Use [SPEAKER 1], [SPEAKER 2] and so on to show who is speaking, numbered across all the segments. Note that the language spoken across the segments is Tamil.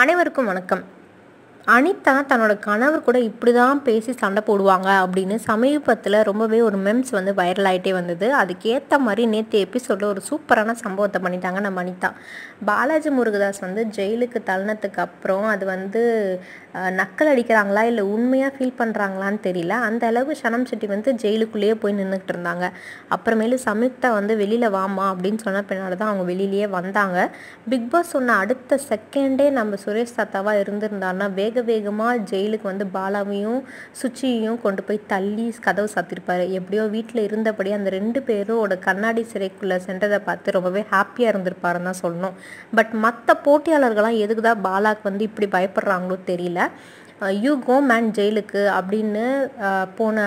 [SPEAKER 1] அனைவருக்கும் வணக்கம். அனிதா தன்னோட கணவர் கூட இப்படி தான் பேசி சண்டை போடுவாங்க அப்படின்னு சமீபத்தில் ரொம்பவே ஒரு மெம்ஸ் வந்து வைரல் ஆகிட்டே வந்தது. அதுக்கேற்ற மாதிரி நேற்று எபிசோடில் ஒரு சூப்பரான சம்பவத்தை பண்ணிட்டாங்க நம்ம அனிதா. பாலாஜி முருகதாஸ் வந்து ஜெயிலுக்கு தள்ளினதுக்கு அப்புறம் அது வந்து நக்கல் அடிக்கிறாங்களா இல்லை உண்மையாக ஃபீல் பண்ணுறாங்களான்னு தெரியல. அந்த அளவுக்கு சனம் செட்டி வந்து ஜெயிலுக்குள்ளேயே போய் நின்றுக்கிட்டு இருந்தாங்க. அப்புறமேலு சம்யுக்தா வந்து வெளியில் வாமா அப்படின்னு சொன்ன பின்னாடி தான் அவங்க வெளியிலேயே வந்தாங்க. பிக் பாஸ் சொன்ன அடுத்த செகண்டே நம்ம சுரேஷ் தாத்தாவாக இருந்திருந்தாருன்னா வேகமாக ஜெயிலுக்கு வந்து பாலாவையும் சுச்சியையும் கொண்டு போய் தள்ளி கதவு சாத்திருப்பாரு. எப்படியோ வீட்டில் இருந்தபடி அந்த 2 பேரோட கண்ணாடி சிறைக்குள்ளே சென்றதை பார்த்து ரொம்பவே ஹாப்பியாக இருந்திருப்பாருன்னு தான் சொல்லணும். பட் மற்ற போட்டியாளர்கள்லாம் எதுக்கு தான் பாலாக்கு வந்து இப்படி பயப்படுறாங்களோ தெரியல. யூ கோ மேன் ஜெயிலுக்கு அப்படின்னு போன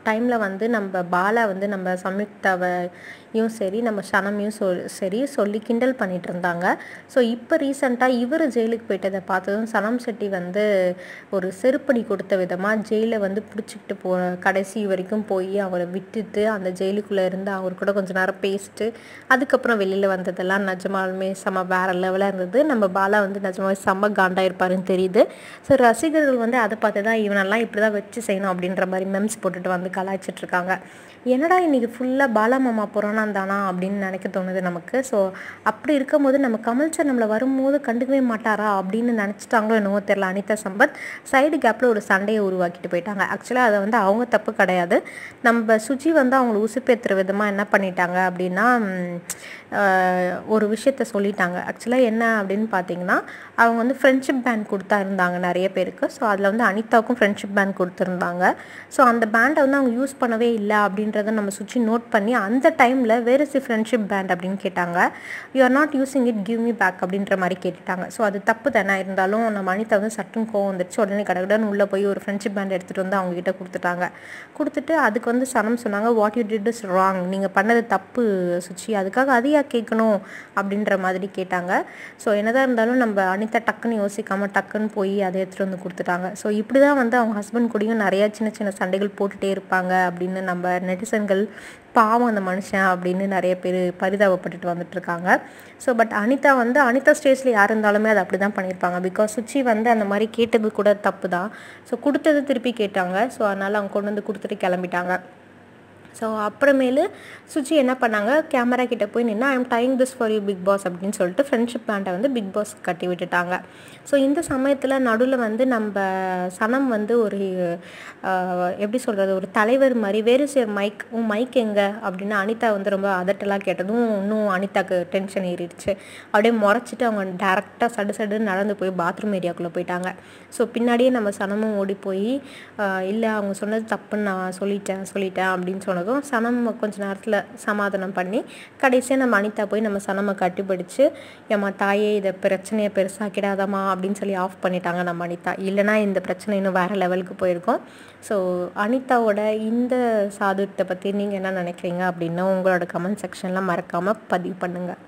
[SPEAKER 1] டைமில் வந்து நம்ம பாலா வந்து நம்ம சம்யுக்தாவையும் சரி நம்ம சனமையும் சரி சொல்லி கிண்டல் பண்ணிகிட்டு இருந்தாங்க. ஸோ இப்போ ரீசெண்டாக இவர் ஜெயிலுக்கு போயிட்டதை பார்த்ததும் சனம் செட்டி வந்து ஒரு செருப்படி கொடுத்த விதமாக ஜெயிலை வந்து பிடிச்சிக்கிட்டு கடைசி வரைக்கும் போய் அவரை விட்டுட்டு அந்த ஜெயிலுக்குள்ளே இருந்து அவர் கூட கொஞ்சம் நேரம் பேசிட்டு அதுக்கப்புறம் வெளியில் வந்ததெல்லாம் நிஜமாலுமே செம்ம வேறு லெவலாக இருந்தது. நம்ம பாலா வந்து நிஜமாவே செம்ம காண்டாயிருப்பாருன்னு தெரியுது. ஸோ ரசிகர்கள் வந்து அதை பார்த்து தான் இவனெல்லாம் இப்படி தான் வச்சு செய்யணும் அப்படின்ற மாதிரி மெம்ஸ் போட்டுட்டு வந்து கலாய்ச்சிட்ருக்காங்க. என்னடா இன்றைக்கி ஃபுல்லாக பாலா மாமா புராணம் தானா அப்படின்னு நினைக்க தோணுது நமக்கு. ஸோ அப்படி இருக்கும்போது நம்ம கமல் சார் நம்மளை வரும்போது கண்டுக்கவே மாட்டாரா அப்படின்னு நினச்சிட்டாங்களோ என்னவோ தெரில. அனிதா சம்பத் சைடு கேப்பில் ஒரு சண்டையை உருவாக்கிட்டு போயிட்டாங்க. ஆக்சுவலாக அதை வந்து அவங்க தப்பு கிடையாது. நம்ம சுஜி வந்து அவங்கள உசுப்பேற்றுற விதமாக என்ன பண்ணிட்டாங்க அப்படின்னா ஒரு விஷயத்த சொல்லிட்டாங்க. ஆக்சுவலாக என்ன அப்படின்னு பார்த்தீங்கன்னா அவங்க வந்து ஃப்ரெண்ட்ஷிப் பேண்ட் கொடுத்தா இருந்தாங்க நிறைய பேருக்கு. ஸோ அதில் வந்து அனிதாவுக்கும் ஃப்ரெண்ட்ஷிப் பேண்ட் கொடுத்துருந்தாங்க. ஸோ அந்த பேண்டை வந்து அவங்க யூஸ் பண்ணவே இல்லை அப்படின்றத நம்ம சுற்றி நோட் பண்ணி அந்த டைமில் where is the friendship band அப்படின்னு கேட்டாங்க. You are not using it, give me back அப்படின்ற மாதிரி கேட்டுட்டாங்க. ஸோ அது தப்பு தானே. இருந்தாலும் நம்ம அனிதா வந்து சட்டுன்னு கோவம் வந்துடுச்சு. உடனே கடகடன்னு உள்ளே போய் ஒரு ஃப்ரெண்ட்ஷிப் பேண்ட் எடுத்துகிட்டு வந்து அவங்ககிட்ட கொடுத்துட்டு அதுக்கு வந்து சனம் சொன்னாங்க, what you did is wrong, நீங்கள் பண்ணது தப்பு சுச்சி, அதுக்காக அதையா கேட்கணும் அப்படின்ற மாதிரி கேட்டாங்க. ஸோ என்னதான் இருந்தாலும் நம்ம அனிதா டக்குன்னு யோசிக்காமல் டக்குன்னு போய் அதை எடுத்துகிட்டு வந்து கொடுத்துட்டாங்க. ஸோ இப்படி தான் வந்து அவங்க ஹஸ்பண்ட் கூடயும் நிறையா சின்ன சின்ன சண்டைகள் போட்டுகிட்டே இருப்பாங்க அப்படின்னு நம்ம நெட்டிசன்கள் பாவம் அந்த மனுஷன் அப்படின்னு நிறைய பேர் பரிதாபப்பட்டுட்டு வந்துட்டுருக்காங்க. ஸோ பட் அனிதா ஸ்டேஜில் யார் இருந்தாலுமே அதை அப்படி தான் பண்ணியிருப்பாங்க. பிகாஸ் சுச்சி வந்து அந்த மாதிரி கேட்டது கூட தப்பு தான். ஸோ கொடுத்தது திருப்பி கேட்டாங்க. ஸோ அதனால் அவங்க கொண்டு வந்து கொடுத்துட்டு கிளம்பிட்டாங்க. ஸோ அப்புறமேலு சுச்சி என்ன பண்ணாங்க, கேமரா கிட்டே போய் நின்று I am dying this for you Bigg Boss அப்படின்னு சொல்லிட்டு ஃப்ரெண்ட்ஷிப் பேண்டை வந்து பிக் பாஸ் கட்டி விட்டுட்டாங்க. ஸோ இந்த சமயத்தில் நடுவில் வந்து நம்ம சனம் வந்து ஒரு எப்படி சொல்கிறது, ஒரு தலைவர் மாதிரி வேறு சில மைக் எங்கே அப்படின்னு அனிதா வந்து ரொம்ப அதட்டலாக கேட்டதும் இன்னும் அனிதாக்கு டென்ஷன் ஏறிடுச்சு. அப்படியே முறைச்சிட்டு அவங்க டேரெக்டாக சடுன்னு நடந்து போய் பாத்ரூம் ஏரியாக்குள்ளே போயிட்டாங்க. ஸோ பின்னாடியே நம்ம சனமும் ஓடி போய் இல்லை அவங்க சொன்னது தப்புன்னு நான் சொல்லிட்டேன் அப்படின்னு சொன்னதும் சனம் கொஞ்ச நேரத்தில் சமாதானம் பண்ணி கடைசியாக நம்ம அனிதா போய் நம்ம சனமை கட்டிப்பிடிச்சு ஏம்மா தாயே இதை பிரச்சனையை பெருசாக்கிடாதம்மா அப்படின்னு சொல்லி ஆஃப் பண்ணிட்டாங்க நம்ம அனிதா. இல்லைனா இந்த பிரச்சனை இன்னும் வேறு லெவலுக்கு போயிருக்கோம். ஸோ அனிதாவோட இந்த சாதுரியத்தை பற்றி நீங்கள் என்ன நினைக்கிறீங்க அப்படின்னா உங்களோட கமெண்ட் செக்ஷனில் மறக்காமல் பதிவு பண்ணுங்கள்.